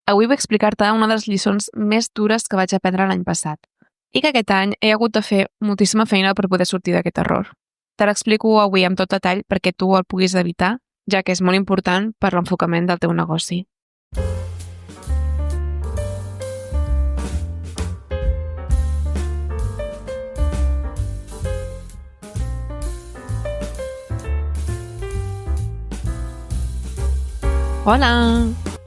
Avui vull explicar-te una de les lliçons més dures que vaig aprendre l'any passat i que aquest any he hagut de fer moltíssima feina per poder sortir d'aquest error. Te l'explico avui amb tot detall perquè tu el puguis evitar, ja que és molt important per l'enfocament del teu negoci. Hola!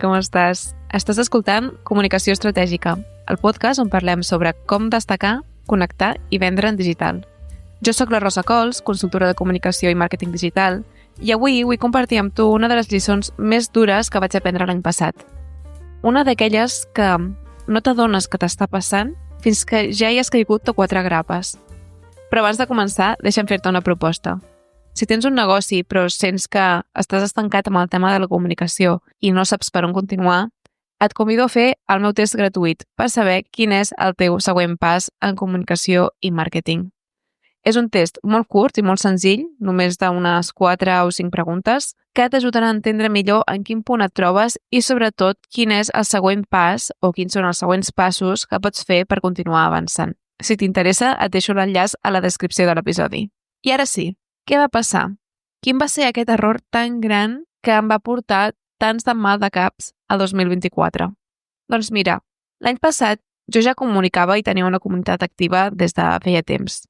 Com estàs? Estàs escoltant Comunicació Estratègica, el podcast on parlem sobre com destacar, connectar i vendre en digital. Jo sóc la Rosa Cols, consultora de comunicació i màrqueting digital, i avui vull compartir amb tu una de les lliçons més dures que vaig aprendre l'any passat. Una d'aquelles que no t'adones que t'està passant fins que ja hi has caigut de 4 grapes. Però abans de començar, deixa'm fer-te una proposta. Si tens un negoci però sents que estàs estancat amb el tema de la comunicació i no saps per on continuar, et convido a fer el meu test gratuït per saber quin és el teu següent pas en comunicació i màrqueting. És un test molt curt i molt senzill, només d'unes 4 o 5 preguntes, que t'ajudarà a entendre millor en quin punt et trobes i sobretot quin és el següent pas o quins són els següents passos que pots fer per continuar avançant. Si t'interessa, et deixo l'enllaç a la descripció de l'episodi. I ara sí, què va passar? Quin va ser aquest error tan gran que em va portar tants de mal de caps a 2024? Doncs mira, l'any passat jo ja comunicava i tenia una comunitat activa des de feia temps.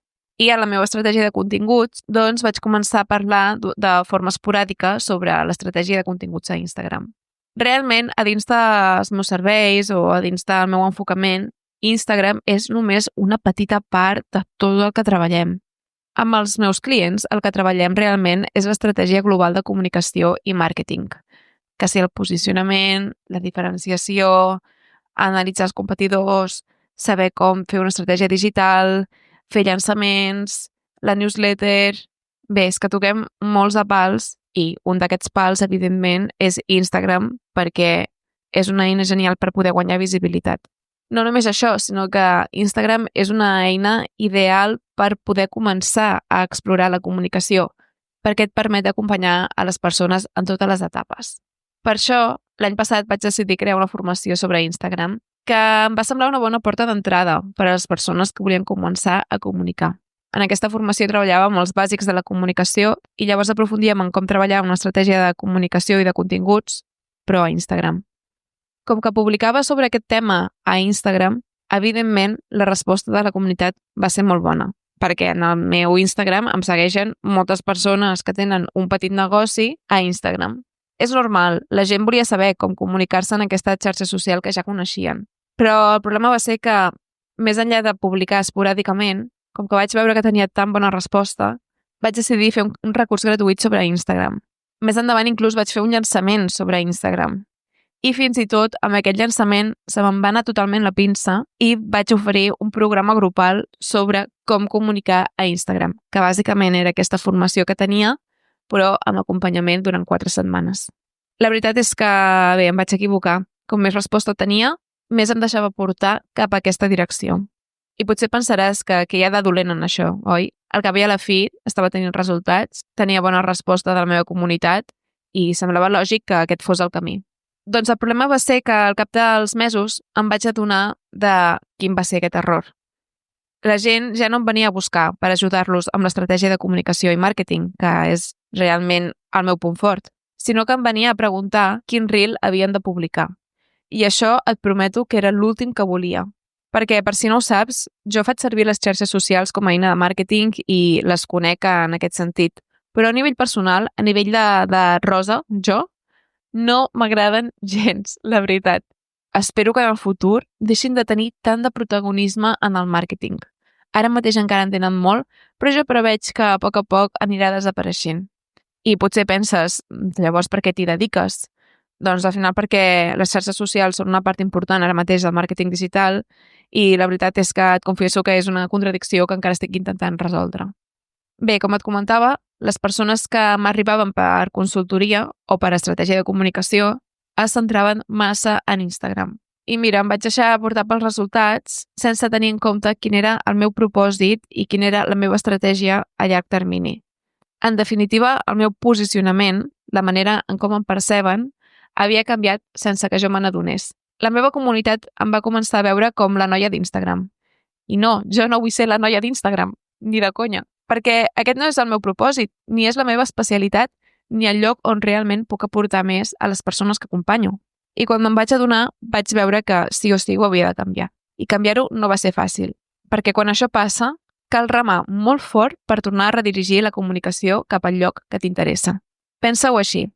I a la meva estratègia de continguts, doncs vaig començar a parlar de forma esporàdica sobre l'estratègia de continguts a Instagram. Realment, a dins dels meus serveis o a dins del meu enfocament, Instagram és només una petita part de tot el que treballem. Amb els meus clients, el que treballem realment és l'estratègia global de comunicació i màrqueting, que sigui el posicionament, la diferenciació, analitzar els competidors, saber com fer una estratègia digital, fer llançaments, la newsletter... Bé, és que toquem molts de pals i un d'aquests pals, evidentment, és Instagram perquè és una eina genial per poder guanyar visibilitat. No només això, sinó que Instagram és una eina ideal per poder començar a explorar la comunicació, perquè et permet acompanyar a les persones en totes les etapes. Per això, l'any passat vaig decidir crear una formació sobre Instagram que em va semblar una bona porta d'entrada per a les persones que volien començar a comunicar. En aquesta formació treballàvem els bàsics de la comunicació i llavors aprofundíem en com treballar una estratègia de comunicació i de continguts, però a Instagram. Com que publicava sobre aquest tema a Instagram, evidentment la resposta de la comunitat va ser molt bona, perquè en el meu Instagram em segueixen moltes persones que tenen un petit negoci a Instagram. És normal, la gent volia saber com comunicar-se en aquesta xarxa social que ja coneixien. Però el problema va ser que, més enllà de publicar esporàdicament, com que vaig veure que tenia tan bona resposta, vaig decidir fer un recurs gratuït sobre Instagram. Més endavant inclús vaig fer un llançament sobre Instagram. I fins i tot, amb aquest llançament, se me'n va anar totalment la pinça i vaig oferir un programa grupal sobre com comunicar a Instagram, que bàsicament era aquesta formació que tenia, però amb acompanyament durant 4 setmanes. La veritat és que, bé, em vaig equivocar. Com més resposta tenia, més em deixava portar cap a aquesta direcció. I potser pensaràs que hi ha de dolent en això, oi? Al cap i a la fi estava tenint resultats, tenia bona resposta de la meva comunitat i semblava lògic que aquest fos el camí. Doncs el problema va ser que al cap dels mesos em vaig adonar de quin va ser aquest error. La gent ja no em venia a buscar per ajudar-los amb l'estratègia de comunicació i màrqueting, que és realment el meu punt fort, sinó que em venia a preguntar quin reel havien de publicar. I això et prometo que era l'últim que volia. Perquè, per si no ho saps, jo faig servir les xarxes socials com a eina de màrqueting i les conec en aquest sentit. Però a nivell personal, a nivell de Rosa, jo, no m'agraden gens, la veritat. Espero que en el futur deixin de tenir tant de protagonisme en el màrqueting. Ara mateix encara en tenen molt, però jo preveig que a poc anirà desapareixent. I potser penses, llavors per què t'hi dediques? Doncs al final perquè les xarxes socials són una part important ara mateix del màrqueting digital i la veritat és que et confieso que és una contradicció que encara estic intentant resoldre. Bé, com et comentava, les persones que m'arribaven per consultoria o per estratègia de comunicació es centraven massa en Instagram. I mira, em vaig deixar portar pels resultats sense tenir en compte quin era el meu propòsit i quina era la meva estratègia a llarg termini. En definitiva, el meu posicionament, la manera en com em perceben, havia canviat sense que jo me n'adonés. La meva comunitat em va començar a veure com la noia d'Instagram. I no, jo no vull ser la noia d'Instagram, ni de conya, perquè aquest no és el meu propòsit, ni és la meva especialitat, ni el lloc on realment puc aportar més a les persones que acompanyo. I quan me'n vaig adonar, vaig veure que sí o sí ho havia de canviar. I canviar-ho no va ser fàcil, perquè quan això passa, cal remar molt fort per tornar a redirigir la comunicació cap al lloc que t'interessa. Pensa-ho així.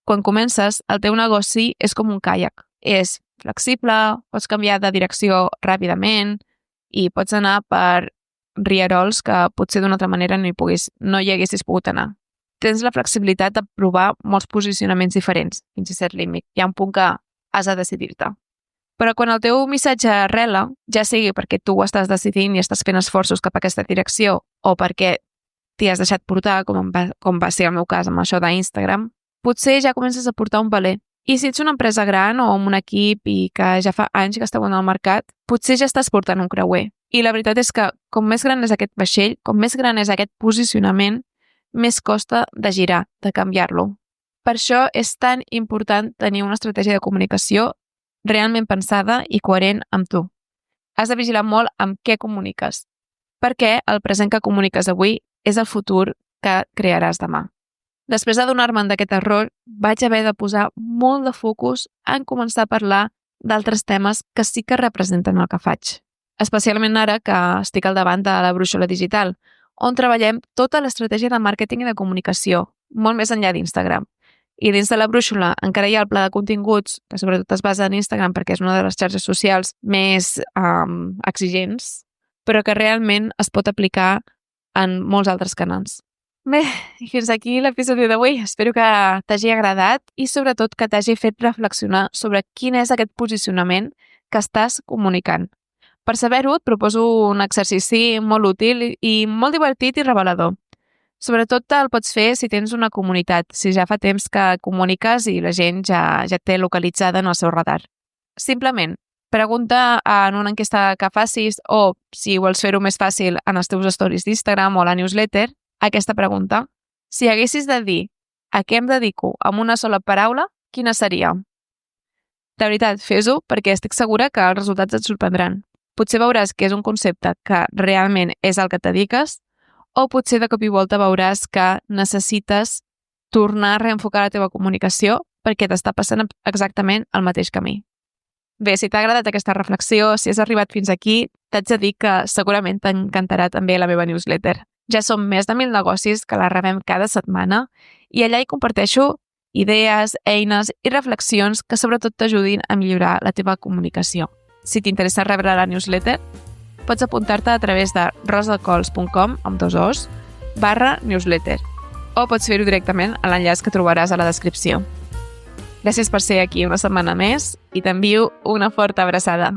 Quan comences, el teu negoci és com un caiac. És flexible, pots canviar de direcció ràpidament i pots anar per rierols que potser d'una altra manera no hi haguessis pogut anar. Tens la flexibilitat de provar molts posicionaments diferents, fins a cert límit. Hi ha un punt que has de decidir-te. Però quan el teu missatge arrela, ja sigui perquè tu ho estàs decidint i estàs fent esforços cap a aquesta direcció o perquè t'hi has deixat portar, com va ser el meu cas amb això d'Instagram, potser ja comences a portar un valer. I si ets una empresa gran o amb un equip i que ja fa anys que esteu en el mercat, potser ja estàs portant un creuer. I la veritat és que com més gran és aquest vaixell, com més gran és aquest posicionament, més costa de girar, de canviar-lo. Per això és tan important tenir una estratègia de comunicació realment pensada i coherent amb tu. Has de vigilar molt amb què comuniques, perquè el present que comuniques avui és el futur que crearàs demà. Després d'adonar-me'n d'aquest error, vaig haver de posar molt de focus en començar a parlar d'altres temes que sí que representen el que faig. Especialment ara que estic al davant de la brúixola digital, on treballem tota l'estratègia de màrqueting i de comunicació, molt més enllà d'Instagram. I dins de la brúixola encara hi ha el pla de continguts, que sobretot es basa en Instagram perquè és una de les xarxes socials més exigents, però que realment es pot aplicar en molts altres canals. Bé, i fins aquí l'episodi d'avui. Espero que t'hagi agradat i sobretot que t'hagi fet reflexionar sobre quin és aquest posicionament que estàs comunicant. Per saber-ho, et proposo un exercici molt útil i molt divertit i revelador. Sobretot el pots fer si tens una comunitat, si ja fa temps que comuniques i la gent ja et té localitzada en el seu radar. Simplement, pregunta en una enquesta que facis o, si vols fer-ho més fàcil, en els teus stories d'Instagram o la newsletter, aquesta pregunta. Si haguessis de dir a què em dedico amb una sola paraula, quina seria? De veritat, fes-ho perquè estic segura que els resultats et sorprendran. Potser veuràs que és un concepte que realment és el que et dediques o potser de cop i volta veuràs que necessites tornar a reenfocar la teva comunicació perquè t'està passant exactament el mateix camí. Bé, si t'ha agradat aquesta reflexió, si has arribat fins aquí, t'haig de dir que segurament t'encantarà també la meva newsletter. Ja som més de 1.000 negocis que la rebem cada setmana i allà hi comparteixo idees, eines i reflexions que sobretot t'ajudin a millorar la teva comunicació. Si t'interessa rebre la newsletter, pots apuntar-te a través de rosacols.com /newsletter o pots fer-ho directament a l'enllaç que trobaràs a la descripció. Gràcies per ser aquí una setmana més i t'envio una forta abraçada.